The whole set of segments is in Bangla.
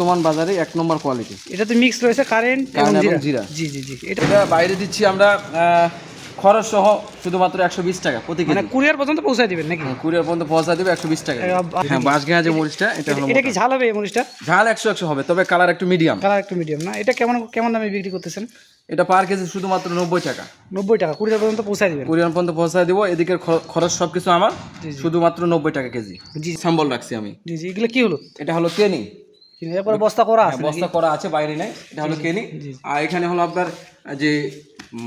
বর্তমান বাজারে এক নম্বর কোয়ালিটি। এটাতে মিক্স রয়েছে কারেন্ট এবং জিরা। জি জি জি। এটা বাইরে দিচ্ছি আমরা খরচ সহ শুধুমাত্র 120 টাকা প্রতি কেজি। মানে কুরিয়ার পর্যন্ত পৌঁছে দিবেন নাকি? কুরিয়ার পর্যন্ত পৌঁছা দেবে 120 টাকা। হ্যাঁ, বাঁশগাঁয়া যে মরিচটা এটা হলো এটা কি ঝাল হবে এই মরিচটা? ঝাল 100 হবে, তবে কালার একটু মিডিয়াম। কালার একটু মিডিয়াম না? এটা কেমন কেমন দামে বিক্রি করতেছেন? এটা পার কেজি শুধুমাত্র 90 টাকা। 90 টাকা কুরিয়ার পর্যন্ত পৌঁছে দিবেন? কুরিয়ার পর্যন্ত পৌঁছা দেব। এদিকের খরচ সবকিছু আমার, শুধুমাত্র 90 টাকা কেজি। জি স্যাম্পল রাখছি আমি। জি জি। এগুলো কি হলো? এটা হলো কেনি। এরপরে বস্তা করা আছে? বস্তা করা আছে, বাইরে নাই। এটা হলো কেনি। আর এখানে হলো আপনার যে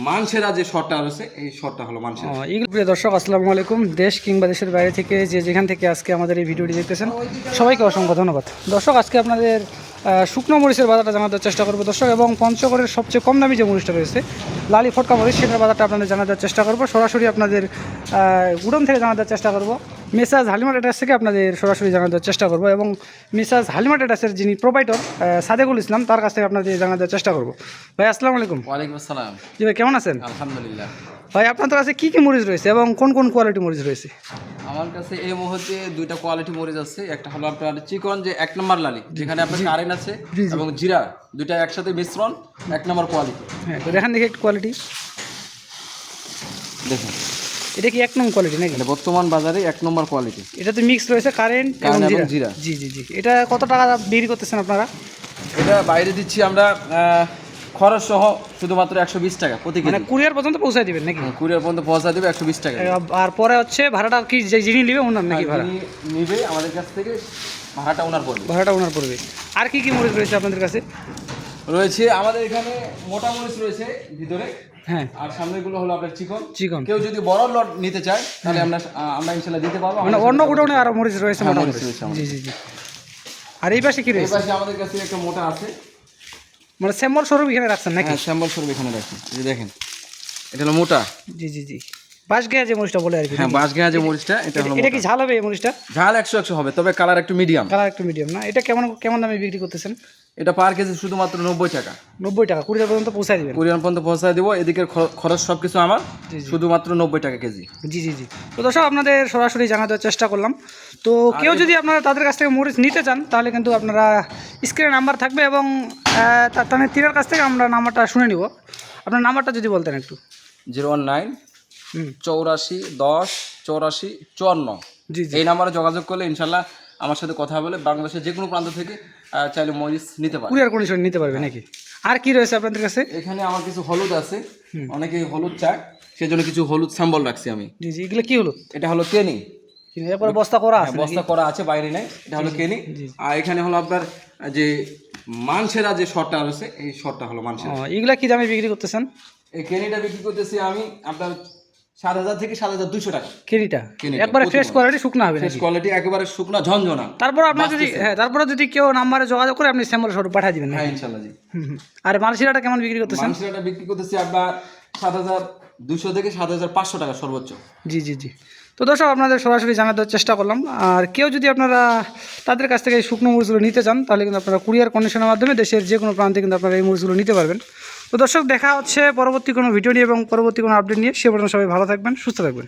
মানসেরা যে শটটা আছে, এই শটটা হলো মানসেরা। এগুলো প্রিয় দর্শক, আসসালামু আলাইকুম। দেশ কিংবা দেশের বাইরে থেকে যে যেখান থেকে আজকে আমাদের এই ভিডিওটি দেখতেছেন সবাইকে অসংখ্য ধন্যবাদ। দর্শক, আজকে আপনাদের শুকনো মরিচের বাজারটা জানাতে চেষ্টা করবো দর্শক, এবং পঞ্চগড়ের সবচেয়ে কম দামি যে মরিচটা রয়েছে লালি ফটকা মরিচ, সেটার বাজারটা আপনাদের জানাতে চেষ্টা করবো। সরাসরি আপনাদের গুডন থেকে জানাতে চেষ্টা করবো। মেসাজ হালিমা ট্রেডার্স থেকে আপনাদের সরাসরি জানাতে চেষ্টা করবো, এবং মেসাজ হালিমা ট্রেডার্সের যিনি প্রোভাইডার সাদেকুল ইসলাম, তার কাছ থেকে আপনাদের জানাতে চেষ্টা করবো। ভাই আসসালামু আলাইকুম। ওয়ালাইকুম আসসালাম। জি ভাই, কেমন আছেন? আলহামদুলিল্লাহ। ভাই, আপনাদের কাছে কী কী মরিচ রয়েছে এবং কোন কোন কোয়ালিটি মরিচ রয়েছে? আমার কাছে এই মুহূর্তে দুইটা কোয়ালিটি মরিচ আছে। একটা হলো আপনার চিকন, যে 1 নম্বর লালি, যেখানে আপনার কারেন্ট আছে, এবং জিরা, দুইটা একসাথে মিশ্রণ, 1 নম্বর কোয়ালিটি। হ্যাঁ, তো দেখেন দেখি একটু কোয়ালিটি দেখুন, এটা কি 1 নম্বর কোয়ালিটি নাকি? এটা বর্তমান বাজারে 1 নম্বর কোয়ালিটি। এটাতে মিক্স রয়েছে কারেন্ট এবং জিরা। জি জি জি। এটা কত টাকা বিক্রি করতেছেন আপনারা? এটা বাইরে দিচ্ছি আমরা খরচ সহ শুধুমাত্র 120 টাকা প্রতি কেজি। মানে কুরিয়ার পর্যন্ত পৌঁছে দিবেন নাকি? কুরিয়ার পর্যন্ত পৌঁছা দেবে 120 টাকা। আর পরে হচ্ছে ভাড়াটা কি যিনি নেবে ওনার নাকি? ভাড়া নিবে আমাদের কাছ থেকে, ভাড়াটা ওনার পড়বে। ভাড়াটা ওনার পড়বে। আর কি কি মরিচ রয়েছে আপনাদের কাছে? রয়েছে আমাদের এখানে মোটা মরিচ রয়েছে ভিতরে, হ্যাঁ, আর সামনেগুলো হলো আপনার চিকন। চিকন। কেউ যদি বড় লট নিতে চায় তাহলে আমরা ইনশাআল্লাহ দিতে পারবো। মানে অন্য গোডাউনে আরো মরিচ রয়েছে, মোটা মরিচ মরিচ। রয়েছে। জি জি জি। আর এই পাশে কি এই রয়েছে? পাশে আমাদের কাছে একটা মোটা আছে। মানে স্যাম্পল স্বরূপ এখানে রাখছেন নাকি? হ্যাঁ, স্যাম্পল স্বরূপ এখানে রাখছি। এই যে দেখেন, এটা হলো মোটা। জি জি জি। বাঁশগাঁয়া যে মরিচটা বলে আর কি? হ্যাঁ, বাঁশগাঁয়া যে মরিচটা, এটা হলো এটা কি ঝাল হবে এই মরিচটা? ঝাল 100 হবে, তবে কালার একটু মিডিয়াম। কালার একটু মিডিয়াম না? এটা কেমন কেমন দামে বিক্রি করতেছেন? এটা পার কেজি শুধুমাত্র 90 টাকা। 90 টাকা কুরিয়ার পর্যন্ত পৌঁছে দিবেন? কুরিয়ার পর্যন্ত পৌঁছায় দেবো। এদিকের খরচ সবকিছু আমার, শুধুমাত্র 90 টাকা কেজি। জি জি জি। তো দর্শক, আপনাদের সরাসরি জানাতে চেষ্টা করলাম। তো কেউ যদি আপনারা তাদের কাছ থেকে মরিচ নিতে চান তাহলে কিন্তু আপনারা স্ক্রিনে নাম্বার থাকবে, এবং তাদের তিনার কাছ থেকে আমরা নাম্বারটা শুনে নিব। আপনার নাম্বারটা যদি বলতেন একটু। 019 84 10 84 54। জি জি। এই নাম্বারে যোগাযোগ করলে ইনশাল্লাহ আমার সাথে কথা বলে বাংলাদেশের যে কোনো প্রান্ত থেকে চাইলে মরিচ নিতে পারে। কুরিয়ার কন্ডিশন নিতে পারবে নাকি? আর কি রয়েছে আপনাদের কাছে? এখানে আমার কিছু হলুদ আছে, অনেকে হলুদ চায়, সেজন্য কিছু হলুদ স্যাম্পল রাখছি আমি। জি জি। এগুলো কি হলো? এটা হলো কেনি। এরপরে বস্তা করা আছে? বস্তা করা আছে, বাইরে নাই। এটা হলো কেনি। আর এখানে হলো আপনার যে মানসেরা যে শটটা আছে, এই শটটা হলো মানসেরা। এগুলা কি দামে বিক্রি করতেছেন? এই কেনিটা বিক্রি করতেছি আমি আপনার 7,000 থেকে 7,200 টাকা। কেনিটা একবারে ফ্রেশ কোয়ালিটি, শুকনা হবে? ফ্রেশ কোয়ালিটি, একেবারে শুকনা, ঝনঝনা। তারপর আপনার যদি তারপরে যদি কেউ নাম্বারে যোগাযোগ করে আপনি স্যাম্পল স্বরূপ পাঠিয়ে দিবেন? হ্যাঁ, ইনশাআল্লাহ জি। আর মালশিরাটা কেমন বিক্রি করতেছেন? মানসিরাটা বিক্রি করতেছি আপনার 7,200 থেকে 7,500 টাকা সর্বোচ্চ। জি জি জি। তো দর্শক, আপনাদের সরাসরি জানাতে চেষ্টা করলাম। আর কেউ যদি আপনারা তাদের কাছ থেকে এই শুকনো মরিচগুলো নিতে চান তাহলে কিন্তু আপনারা কুরিয়ার কন্ডিশনের মাধ্যমে দেশের যে কোনো প্রান্তে কিন্তু আপনারা এই মরিচগুলো নিতে পারবেন। তো দর্শক, দেখা হচ্ছে পরবর্তী কোনো ভিডিও নিয়ে এবং পরবর্তী কোনো আপডেট নিয়ে। সে পর্যন্ত সবাই ভালো থাকবেন, সুস্থ থাকবেন।